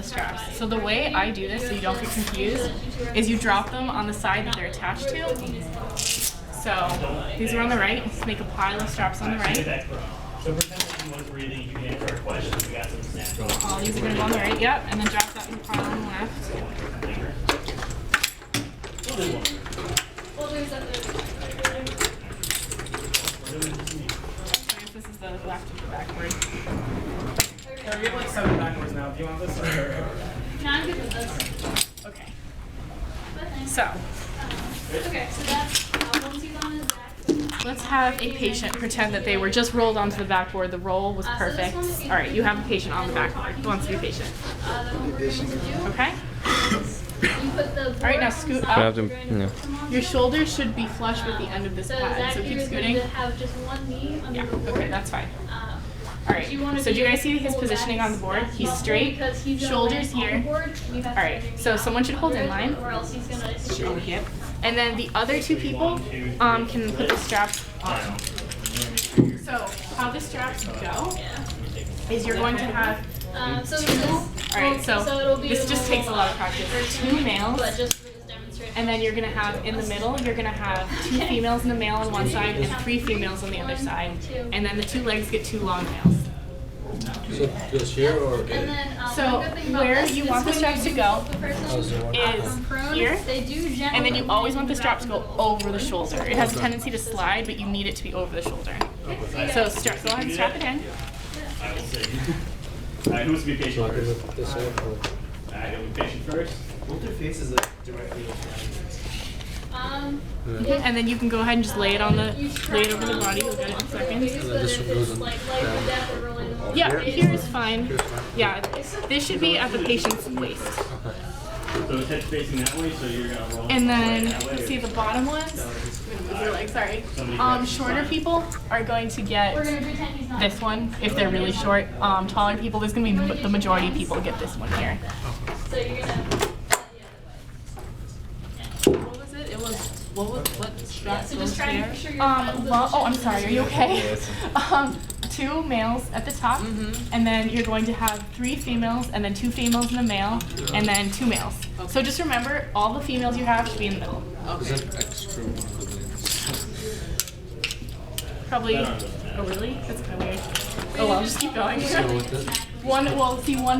the straps. So the way I do this, so you don't get confused, is you drop them on the side that they're attached to. So these are on the right. Just make a pile of straps on the right. So pretend like you weren't breathing, you can answer our questions. We got some snacks. All these are going to go on the right, yep, and then drop that in the pile on the left. This is the left of the backboard. We have like 7 backboards now. Do you want this? Or? No, I'm good with this. Okay. So So, that's once you've gone to the back. let's have a patient pretend that they were just rolled onto the backboard. The roll was perfect. All right, you have a patient on the backboard. Who wants to be a patient? Okay. You put the All right, now scoot I have up. to, yeah. Your shoulders should be flush with the end of this pad, so keep scooting. have just one knee under Yeah, the board. okay, that's fine. All right, You wanna so do you be guys see his full positioning back on the board? as He's possible straight, because he's gonna shoulders land on the here. board, and you have All to right, underneath so someone should hold in line. or else he's gonna Over here. And then the other two people can put the strap on. So how the straps go is you're going to have so two. this, All right, so it'll be this just takes a lot of practice. 2 males. but just for this demonstration. And then you're gonna have in the middle, you're gonna have 2 females and a male on one side and 3 females on the other side. And then the 2 legs get 2 long males. So just here or And then, So one good thing about where this you is want the when straps to you go the person is prone, here. they do gently And then you always want the strap to go over the shoulder. It has a tendency to slide, but you need it to be over the shoulder. So strap, go ahead and strap it in. I will say. Alright, who wants to be patient talking first? with this one? Alright, you'll be patient first. Both their faces like directly in And then you can go ahead and just lay it on the lay it over the body. You'll get it in seconds. And then this one goes in. Yeah, here is fine. Yeah, this should be at the patient's waist. So his head's facing that way, so you're gonna roll. And then that way. see the bottom ones. I'm gonna move your leg. Sorry. Shorter people are going to get We're gonna pretend he's not. this one if they're really short. Taller people, there's gonna be the majority of people get this one here. So you're gonna. What was it? It was what strap So goes just try and there? make sure you're Well, oh, I'm sorry. Are you okay? 2 males at the top, and then you're going to have 3 females, and then 2 females and a male, and then 2 males. So just remember, all the females you have should be in the middle. Is that extra? Probably. Oh really? That's kind of weird. Oh well, just keep going. So with this, One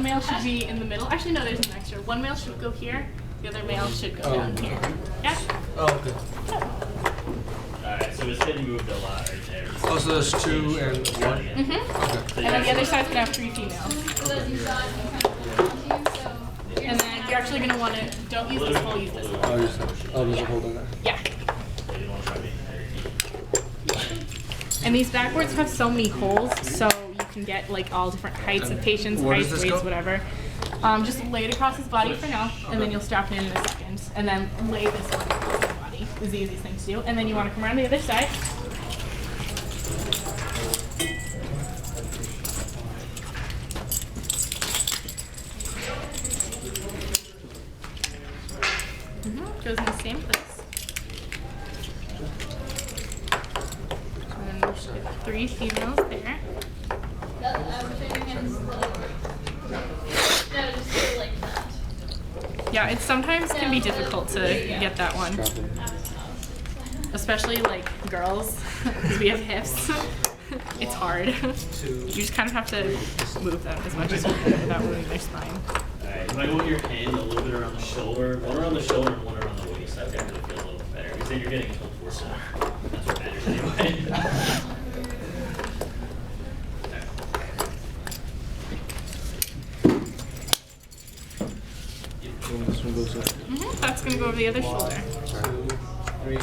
male should be in the middle. Actually, no, there's an extra. One male should go here. The other male should go down here. Yeah. oh, okay. Alright, so his head moved a lot right there. Oh, so there's 2 and 1? Mhm. Okay. And then the other side's gonna have 3 females. And then you're actually gonna want to don't use this hole, use this hole. Oh, use that. Oh, there's a hole in there. Yeah. And these backboards have so many holes, so you can get like all different heights of patients, Where heights, does this weights, go? whatever. Just lay it across his body for now, and then you'll strap it in a second. And then lay this one across his body is the easiest thing to do. And then you want to come around to the other side. Goes in the same place. And then we should have 3 females there. Yeah, it sometimes can be difficult to get that one, especially like girls, because we have hips. It's hard. You just kind of have to move them as much as you can without moving their spine. Alright, you might want your hand a little bit around the shoulder, one around the shoulder and one around the waist. That definitely feels a little better, because then you're getting a full force more. That's what matters anyway. This one goes up. That's going to go over the other shoulder. 2, 3.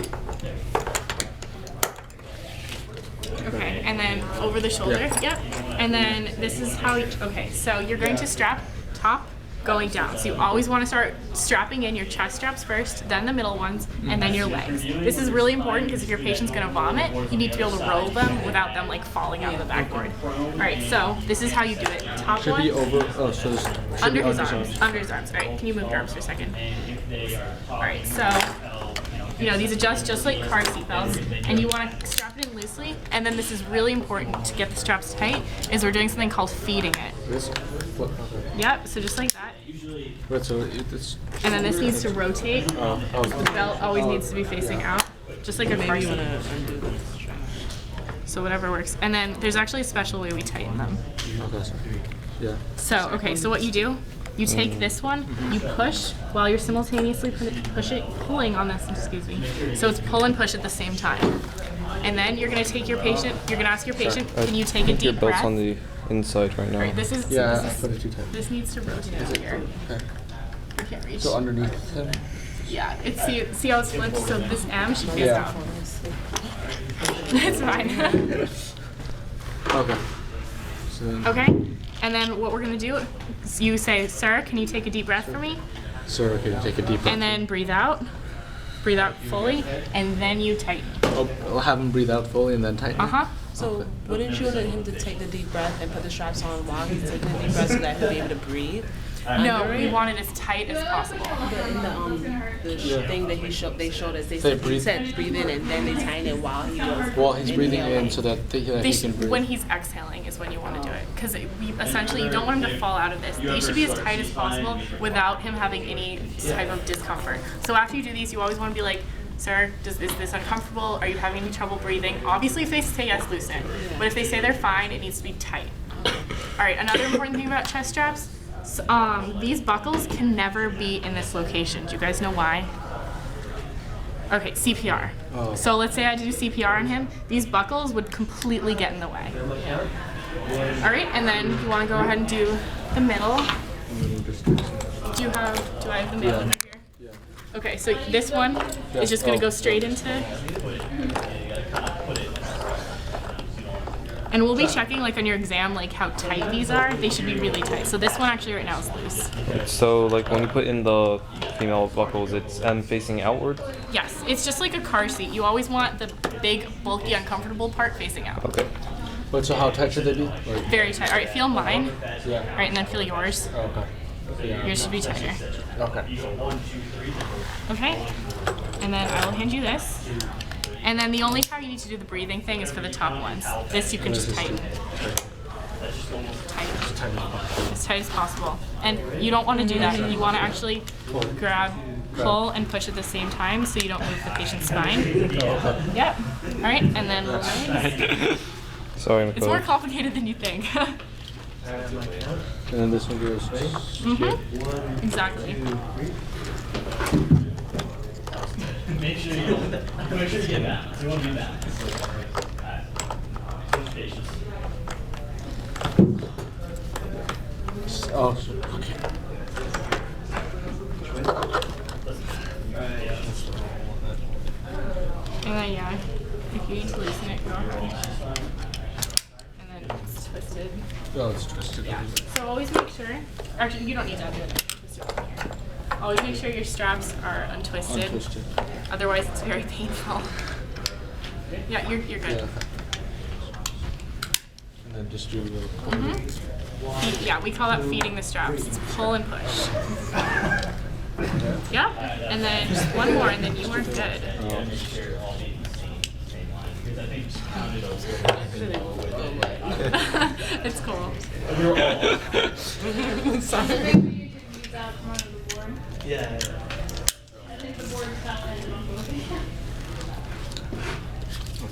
Okay, and then over the shoulder. Yep. And then this is how, okay, so you're going to strap top going down. So you always want to start strapping in your chest straps first, then the middle ones, and then your legs. This is really important because if your patient's going to vomit, you need to be able to roll them without them like falling out of the backboard. All right, so this is how you do it. Top Should one, be over. Oh, so this should under be his under arms. Under his arms. All right, can you move your arms for a second? All right, so these adjust just like car seat belts, and you want to strap it in loosely. And then this is really important to get the straps tight. Is we're doing something called feeding it. This foot. Okay. Yep. So just like that. usually. Right, so it's. And then this needs to rotate. Oh, The belt always needs to be facing out, just like a car seat. So whatever works. And then there's actually a special way we tighten them. okay, so. Yeah. So, okay, so what you do, you take this one, you push while you're simultaneously pulling on this, excuse me. So it's pull and push at the same time. And then you're gonna take your patient, you're gonna ask your patient, can you take a Your deep belt's breath? on the inside right now. Alright, this is, Yeah, I this, put is it too tight. this needs to rotate here. Okay. I can't reach. So underneath him? Yeah, it's, see how it's flipped? So this M should face Yeah. out. It's fine. Okay. So then, Okay, and then what we're gonna do is you say, sir, can you take a deep breath for me? sir, okay, take a deep breath. And then breathe out fully, and then you tighten. Oh, I'll have him breathe out fully and then tighten. Uh-huh. So wouldn't you want him to take the deep breath and put the straps on while he's taking the deep breath so that he'll be able to breathe? No, under we it? want it as tight as possible. But in the thing that they showed us, Say he breathe. said breathe in and then they tighten it while he goes. While he's breathing in inhaling. so that he can breathe. When he's exhaling is when you want to do it, because essentially you don't want him to fall out of this. They should be as tight as possible without him having any type of discomfort. So after you do these, you always want to be like, sir, is this uncomfortable? Are you having any trouble breathing? Obviously, if they say yes, loosen. But if they say they're fine, it needs to be tight. All right, another important thing about chest straps, these buckles can never be in this location. Do you guys know why? Okay, CPR. Oh. So let's say I do CPR on him. These buckles would completely get in the way. All right, and then you want to go ahead and do the middle. Do I have the middle over here? Yeah. Okay, so this one is just gonna go straight into. And we'll be checking like on your exam like how tight these are. They should be really tight. So this one actually right now is loose. So like when you put in the female buckles, it's M facing outward. Yes, it's just like a car seat. You always want the big, bulky, uncomfortable part facing out. Okay. But so how tight should they be? Or, Very tight. All right, feel mine. yeah. All right, and then feel yours. Okay. Yeah. Yours should be tighter. Okay. Okay? And then I will hand you this. And then the only time you need to do the breathing thing is for the top ones. This you can just tighten. Tight. As tight as possible. And you don't want to do that. You want to actually grab, pull, and push at the same time so you don't move the patient's spine. Yep. All right, and then legs. Sorry, It's more complicated than you think. And then this one goes. Mm-hmm. Exactly. Make sure you get balanced. You want to be balanced. Alright. Patience. Oh, okay. And then, yeah, if you need to loosen it, go ahead. And then it's twisted. Oh, it's twisted. Yeah. So always make sure. Actually, you don't need to do it. Twist it from here. Always make sure your straps are untwisted. Untwisted. Otherwise, it's very painful. Yeah, you're good. Yeah. And then just do the. Yeah, we call that feeding the straps. It's pull and push. Yeah, and then just one more, and then you are good. It's cool. Maybe you could use that front of the board. Yeah. I think the board's kind of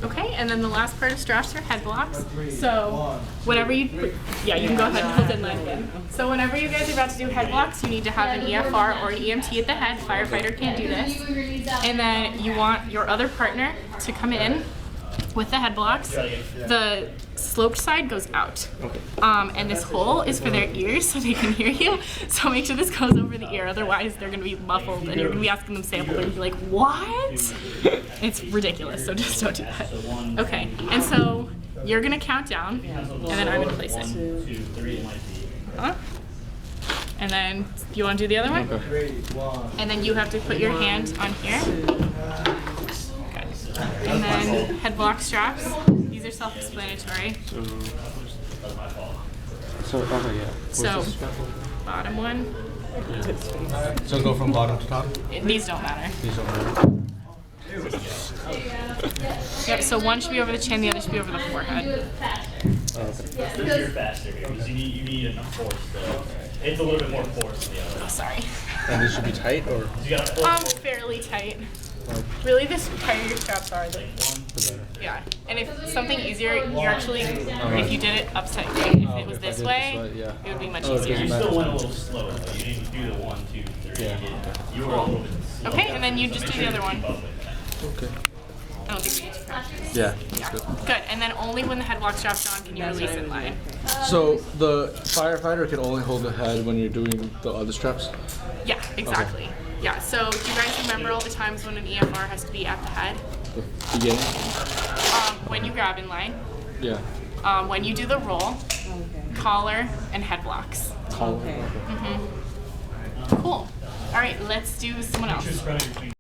Okay, and then the last part of straps are head blocks. So whenever you, yeah, you can go ahead and hold in line again. So whenever you guys are about to do head blocks, you need to have an EFR or an EMT at the head. Firefighter can't do this. And then you want your other partner to come in with the head blocks. The sloped side goes out. And this hole is for their ears so they can hear you. So make sure this goes over the ear, otherwise they're gonna be muffled and you're gonna be asking them sample. They're gonna be like, what? It's ridiculous, so just don't do that. Okay, and so you're gonna count down and then I'm gonna place it. Huh? And then you wanna do the other one? And then you have to put your hand on here. And then head block straps. These are self-explanatory. So, okay, yeah. So, bottom one. So go from bottom to top? These don't matter. These don't matter. Yep, so one should be over the chin, the other should be over the forehead. You're faster because you need enough force to It's a little bit more porous than the other. Oh, sorry. And it should be tight or You gotta pull Fairly tight. Really, the tighter your straps are, the the better? yeah. And if something easier, you actually, if you did it upside down, if it was this way, yeah. it would be much Oh, it easier. doesn't You matter. still went a little slow though. You didn't do the 1, 2, 3. Yeah. You were a little bit slow. Okay, and then you just do the other one. Okay. I don't think we need to practice. Yeah. Yeah. Good. And then only when the headlock strap's on can you release in line. So the firefighter can only hold the head when you're doing the other straps? Yeah, exactly. Yeah, so do you guys remember all the times when an EFR has to be at the head? The beginning? When you grab in line, Yeah. when you do the roll, collar, and head blocks. Collar. Okay. Cool. All right, let's do someone else. Just running between